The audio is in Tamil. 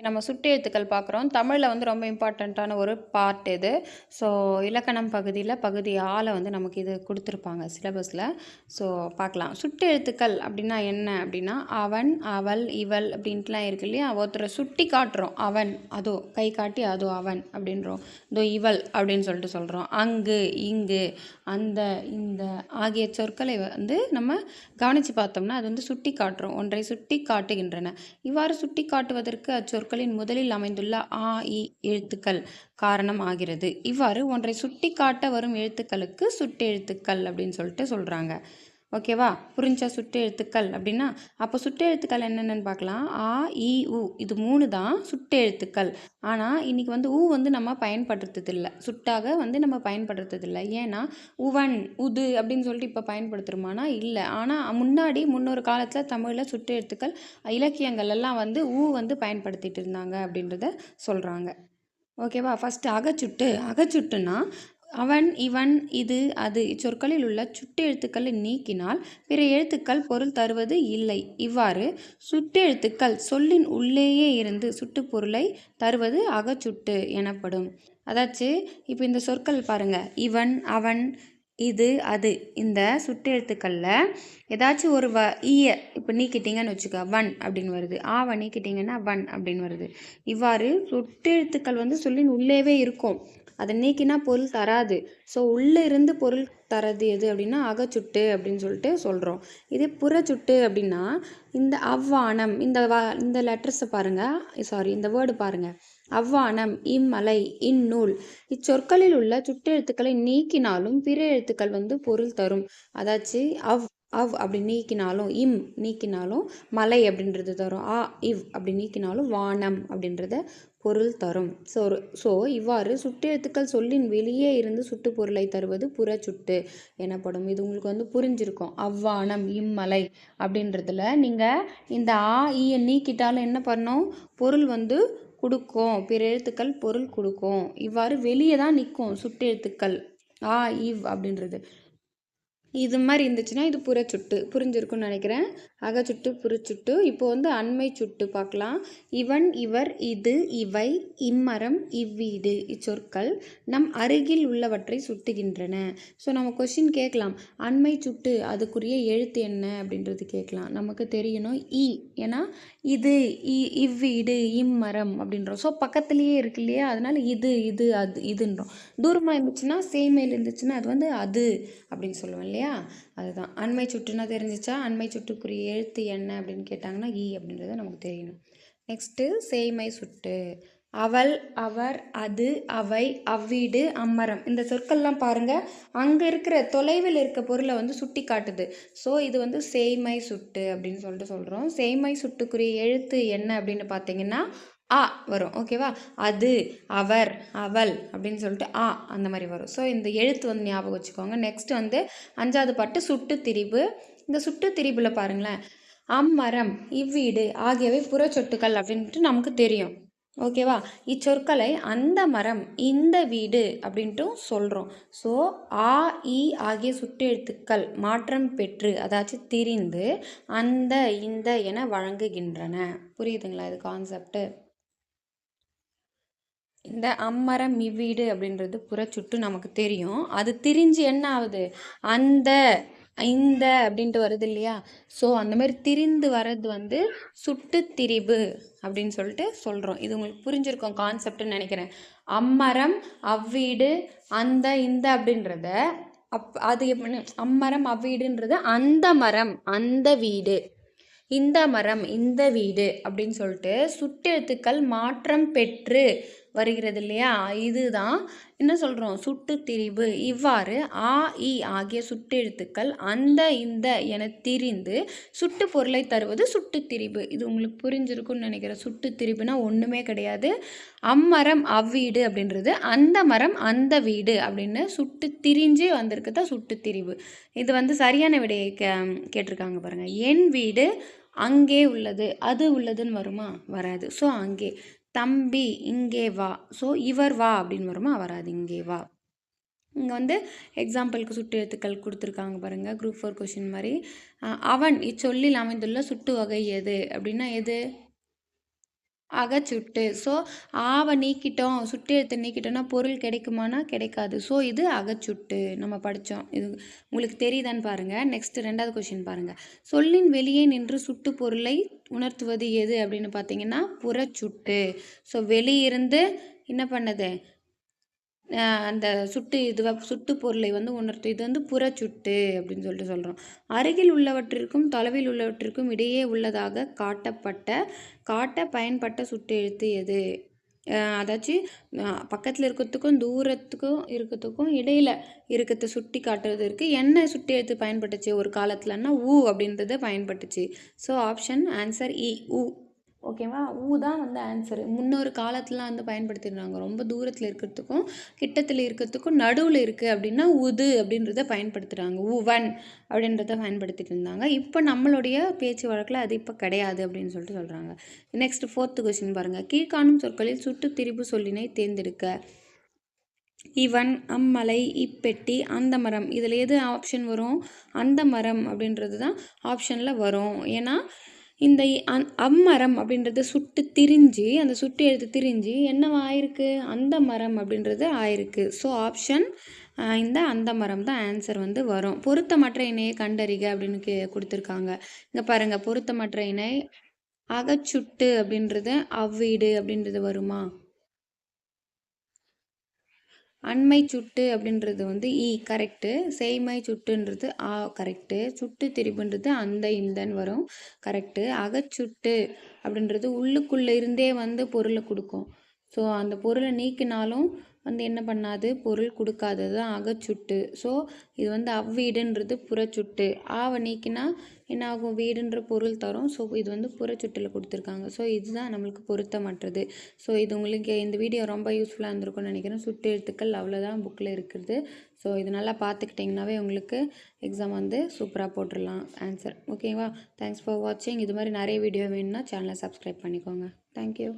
நம்ம சுட்டெழுத்துக்கள் பார்க்குறோம். தமிழ்ல வந்து ரொம்ப இம்பார்ட்டண்ட்டான ஒரு பார்ட் இது. ஸோ இலக்கணம் பகுதியில பகுதி ஆல வந்து நமக்கு இது குடுத்துருப்பாங்க சிலபஸ்ல. ஸோ பார்க்கலாம். சுட்டெழுத்துக்கள் அப்படின்னா என்ன அப்படின்னா, அவன், அவள், இவள் அப்படின்ட்டுலாம் இருக்கு இல்லையா? ஒருத்தர சுட்டி காட்டுறோம். அவன், அதோ கை காட்டி அதோ அவன் அப்படின்றோம். இதோ இவள் அப்படின்னு சொல்லிட்டு சொல்றோம். அங்கு, இங்கு, அந்த, இந்த ஆகிய சொற்களை வந்து நம்ம கவனிச்சு பார்த்தோம்னா, அது வந்து சுட்டி காட்டுறோம். ஒன்றை சுட்டி காட்டுகின்றன. இவ்வாறு சுட்டி காட்டுவதற்கு அச்சொற்களின் முதலில் அமைந்துள்ள ஆ, இ எழுத்துக்கள் காரணம் ஆகிறது. இவ்வாறு ஒன்றை சுட்டி காட்ட வரும் எழுத்துக்களுக்கு சுட்டெழுத்துக்கள் அப்படின்னு சொல்லிட்டு சொல்றாங்க. ஓகேவா? புரிஞ்சா சுட்டெழுத்துக்கள் அப்படின்னா, அப்போ சுட்டெழுத்துக்கள் என்னென்னன்னு பார்க்கலாம். ஆ, இ, உ இது 3 தான் சுட்டெழுத்துக்கள். ஆனால் இன்னைக்கு வந்து ஊ வந்து நம்ம பயன்படுத்துறதில்ல. சுட்டாக வந்து நம்ம பயன்படுத்துறதில்ல. ஏன்னா, உவன், உது அப்படின்னு சொல்லிட்டு இப்போ பயன்படுத்துகிறோமானா இல்லை. ஆனால் முன்னாடி முன்னொரு காலத்தில் தமிழில் சுட்டெழுத்துக்கள் இலக்கியங்கள் எல்லாம் வந்து ஊ வந்து பயன்படுத்திட்டு இருந்தாங்க அப்படின்றத சொல்கிறாங்க. ஓகேவா? ஃபஸ்ட்டு அகச்சுட்டு. அகச்சுட்டுன்னா அவன், இவன், இது, அது இச்சொற்களில் உள்ள சுட்டெழுத்துக்களை நீக்கினால் பிற எழுத்துக்கள் பொருள் தருவது இல்லை. இவ்வாறு சுட்டெழுத்துக்கள் சொல்லின் உள்ளேயே இருந்து சுட்டுப்பொருளை தருவது அகச்சுட்டு எனப்படும். அதாச்சு இப்போ இந்த சொற்கள் பாருங்க. இவன், அவன், இது, அது இந்த சுட்டெழுத்துக்களில் ஏதாச்சும் ஒரு ஈய இப்போ நீக்கிட்டீங்கன்னு வச்சுக்க வன் அப்படின்னு வருது. ஆவை நீக்கிட்டீங்கன்னா வன் அப்படின்னு வருது. இவ்வாறு சுட்டெழுத்துக்கள் வந்து சொல்லின் உள்ளேவே இருக்கும். அதை நீக்கினா பொருள் தராது. ஸோ உள்ளே இருந்து பொருள் தரது எது அப்படின்னா அகச்சுட்டு அப்படின்னு சொல்லிட்டு சொல்கிறோம். இதே புறச்சுட்டு அப்படின்னா இந்த அவ்வானம் இந்த லெட்டர்ஸை பாருங்கள். சாரி, இந்த வேர்டு பாருங்கள். அவ்வானம், இம்மலை, இந்நூல் இச்சொற்களில் உள்ள சுட்டெழுத்துக்களை நீக்கினாலும் பிற எழுத்துக்கள் வந்து பொருள் தரும். அதாச்சு அவ் அப்படி நீக்கினாலும், இம் நீக்கினாலும் மலை அப்படின்றது தரும். இவ் அப்படி நீக்கினாலும் வானம் அப்படின்றத பொருள் தரும். ஸோ இவ்வாறு சுட்டெழுத்துக்கள் சொல்லின் வெளியே இருந்து சுட்டு பொருளை தருவது புறச்சுட்டு எனப்படும். இது உங்களுக்கு வந்து புரிஞ்சிருக்கும். அவ்வானம், இம்மலை அப்படின்றதுல நீங்கள் இந்த ஈயை நீக்கிட்டாலும் என்ன பண்ணோம், பொருள் வந்து கொடுக்கும். பிற எழுத்துக்கள் பொருள் கொடுக்கும். இவ்வாறு வெளியே தான் நிற்கும் சுட்டெழுத்துக்கள். இவ் அப்படின்றது இது மாதிரி இருந்துச்சுன்னா இது புறச்சுட்டு. புரிஞ்சிருக்கும்னு நினைக்கிறேன். அகச்சுட்டு, புறச்சுட்டு. இப்போ வந்து அண்மை சுட்டு பார்க்கலாம். இவன், இவர், இது, இவை, இம்மரம், இவ்வீடு இச்சொற்கள் நம் அருகில் உள்ளவற்றை சுட்டுகின்றன. ஸோ நம்ம கொஷின் கேட்கலாம். அண்மை சுட்டு அதுக்குரிய எழுத்து என்ன அப்படின்றது கேட்கலாம். நமக்கு தெரியணும் இ. ஏன்னா இது, இவ்வீடு, இம்மரம் அப்படின்றோம். ஸோ பக்கத்துலேயே இருக்கு இல்லையா? அதனால இது, இது, அது, இதுன்றோம். தூரமாக இருந்துச்சுன்னா சேமையில் இருந்துச்சுன்னா அது வந்து அது அப்படின்னு சொல்லுவோம் இல்லையா? அதுதான் அண்மை சுட்டுனா தெரிஞ்சிச்சா? அண்மை சுட்டுக்குரிய எழுத்து என்ன அப்படின்னு கேட்டாங்கன்னா ஈ அப்படின்றத நமக்கு தெரியணும். நெக்ஸ்ட்டு சேய்மை சுட்டு. அவள், அவர், அது, அவை, அவ்வீடு, அம்மரம் இந்த சொற்கள்லாம் பாருங்கள். அங்கே இருக்கிற தொலைவில் இருக்க பொருளை வந்து சுட்டி காட்டுது. ஸோ இது வந்து சேய்மை சுட்டு அப்படின்னு சொல்லிட்டு சொல்கிறோம். சேய்மை சுட்டுக்குரிய எழுத்து என்ன அப்படின்னு பார்த்தீங்கன்னா வரும். ஓகேவா? அது, அவர், அவள் அப்படின்னு சொல்லிட்டு அந்த மாதிரி வரும். ஸோ இந்த எழுத்து வந்து ஞாபகம் வச்சுக்கோங்க. நெக்ஸ்ட் வந்து 5வது பாட்டு சுட்டு திரிபு. இந்த சுட்டு திரிபில் பாருங்களேன். அம்மரம், இவ்வீடு ஆகியவை புறச்சொட்டுகள் அப்படின்ட்டு நமக்கு தெரியும். ஓகேவா? இச்சொற்களை அந்த மரம், இந்த வீடு அப்படின்ட்டும் சொல்கிறோம். ஸோ இ ஆகிய சுட்டெழுத்துக்கள் மாற்றம் பெற்று அதாச்சும் திரிந்து அந்த, இந்த என வழங்குகின்றன. புரியுதுங்களா இது கான்செப்ட்? இந்த அம்மரம், இவ்வீடு அப்படின்றது புறச்சுட்டு நமக்கு தெரியும். அது திரிஞ்சு என்ன ஆகுது, அந்த, இந்த அப்படின்ட்டு வருது இல்லையா? ஸோ அந்த மாதிரி திரிந்து வர்றது வந்து சுட்டு திரிபு அப்படின்னு சொல்லிட்டு சொல்கிறோம். இது உங்களுக்கு புரிஞ்சிருக்கும் கான்செப்ட்னு நினைக்கிறேன். அம்மரம், அவ்வீடு, அந்த, இந்த அப்படின்றத அது எப்படி அம்மரம், அவ்வீடுன்றது அந்த மரம், அந்த வீடு, இந்த மரம், இந்த வீடு அப்படின்னு சொல்லிட்டு சுட்டெழுத்துக்கள் மாற்றம் பெற்று வருகிறது இல்லையா? இதுதான் என்ன சொல்கிறோம், சுட்டு திரிபு. இவ்வாறு இ ஆகிய சுட்டெழுத்துக்கள் அந்த, இந்த என திரிந்து சுட்டு பொருளை தருவது சுட்டு திரிபு. இது உங்களுக்கு புரிஞ்சிருக்கும்னு நினைக்கிறேன். சுட்டு திரிபுனா ஒன்றுமே கிடையாது. அம்மரம், அவ்வீடு அப்படின்றது அந்த மரம், அந்த வீடு அப்படின்னு சுட்டு திரிஞ்சு வந்திருக்கு தான் சுட்டு திரிபு. இது வந்து சரியான விடையை கேட்டிருக்காங்க பாருங்கள். என் வீடு அங்கே உள்ளது, அது உள்ளதுன்னு வருமா? வராது. ஸோ அங்கே. தம்பி இங்கே வா. ஸோ இவர் வா அப்படின்னு வருமா? வராது. இங்கே வா. இங்கே வந்து எக்ஸாம்பிளுக்கு சுட்டு எழுத்துக்கள் கொடுத்துருக்காங்க பாருங்கள். குரூப் 4 கொஷின் மாதிரி. அவன் இச்சொல்லில் அமைந்துள்ள சுட்டு வகை எது அப்படின்னா எது? அகச்சுட்டு. ஸோ ஆவ நீக்கிட்டோம், சுட்டு எழுத்த நீக்கிட்டோம்னா பொருள் கிடைக்குமானா கிடைக்காது. ஸோ இது அகச்சுட்டு நம்ம படித்தோம். இது உங்களுக்கு தெரியுதான்னு பாருங்கள். நெக்ஸ்ட் 2வது கொஷின் பாருங்கள். சொல்லின் வெளியே நின்று சுட்டு பொருளை உணர்த்துவது எது அப்படின்னு பார்த்தீங்கன்னா புறச்சுட்டு. ஸோ வெளியிருந்து என்ன பண்ணுது, அந்த சுட்டு பொருளை வந்து உணர்த்தும். இது வந்து புறச்சுட்டு அப்படின்னு சொல்லிட்டு சொல்கிறோம். அருகில் உள்ளவற்றிற்கும் தொலைவில் உள்ளவற்றிற்கும் இடையே உள்ளதாக காட்ட பயன்பட்ட சுட்டு எழுத்து எது? அதாச்சும் பக்கத்தில் இருக்கிறதுக்கும் தூரத்துக்கும் இருக்கிறதுக்கும் இடையில இருக்கிறத சுட்டி காட்டுறதுக்கு என்ன சுட்டி எழுத்து பயன்பட்டுச்சு ஒரு காலத்துலன்னா ஊ அப்படின்றத பயன்பட்டுச்சு. ஸோ ஆப்ஷன் ஆன்சர் இ, ஊ. ஓகேவா? ஊ தான் வந்து ஆன்சரு. முன்னொரு காலத்துலலாம் வந்து பயன்படுத்தியிருந்தாங்க. ரொம்ப தூரத்தில் இருக்கிறதுக்கும் கிட்டத்தில் இருக்கிறதுக்கும் நடுவில் இருக்குது அப்படின்னா உது அப்படின்றத பயன்படுத்துகிறாங்க. உவன் அப்படின்றத பயன்படுத்திட்டு இருந்தாங்க. இப்போ நம்மளுடைய பேச்சு வழக்கில் அது இப்போ கிடையாது அப்படின்னு சொல்லிட்டு சொல்கிறாங்க. நெக்ஸ்ட் 4th கொஸ்டின் பாருங்கள். கீழ்காணும் சொற்களில் சுட்டு திரிபு சொல்லினை தேர்ந்தெடுக்க. இவன், அம்மலை, இப்பெட்டி, அந்த மரம். இதில் எது ஆப்ஷன் வரும்? அந்த மரம் அப்படின்றது தான் ஆப்ஷனில் வரும். ஏன்னா இந்த அம்மரம் அப்படின்றது சுட்டு திரிஞ்சு, அந்த சுட்டு எழுத்து திரிஞ்சு என்னவா ஆயிருக்கு? அந்த மரம் அப்படின்றது ஆயிருக்கு. ஸோ ஆப்ஷன் இந்த அந்த மரம் தான் ஆன்சர் வந்து வரும். பொருத்தமற்ற இணையை கண்டறிக அப்படின்னு கொடுத்துருக்காங்க. இங்கே பாருங்கள், பொருத்தமற்ற இணை அகச்சுட்டு அப்படின்றது அவ்வீடு அப்படின்றது வருமா? அண்மை சுட்டு அப்படின்றது வந்து இ கரெக்டு. செய்மை சுட்டுன்றது ஆ கரெக்டு. சுட்டு திரிபுன்றது அந்த இந்தன்னு வரும் கரெக்டு. அகச்சுட்டு அப்படின்றது உள்ளுக்குள்ளே இருந்தே வந்து பொருளை கொடுக்கும். ஸோ அந்த பொருளை நீக்கினாலும் வந்து என்ன பண்ணாது, பொருள் கொடுக்காதது தான் அகச்சுட்டு. ஸோ இது வந்து அவ்வீடுன்றது புறச்சுட்டு. ஆவை நீக்கினா என்ன ஆகும்? வீடுன்ற பொருள் தரும். ஸோ இது வந்து புறச்சுட்டில் கொடுத்துருக்காங்க. ஸோ இதுதான் நம்மளுக்கு பொருத்தமற்றது. ஸோ இது உங்களுக்கு இந்த வீடியோ ரொம்ப யூஸ்ஃபுல்லாக இருந்திருக்கும்னு நினைக்கிறேன். சுட்டு எழுத்துக்கள் அவ்வளோதான் புக்கில் இருக்குது. ஸோ இது நல்லா பார்த்துக்கிட்டிங்கனாவே உங்களுக்கு எக்ஸாம் வந்து சூப்பராக போட்டுடலாம் ஆன்சர். ஓகேவா? தேங்க்ஸ் ஃபார் வாட்சிங். இது மாதிரி நிறைய வீடியோ வேணும்னா சேனலை சப்ஸ்கிரைப் பண்ணிக்கோங்க. தேங்க்யூ.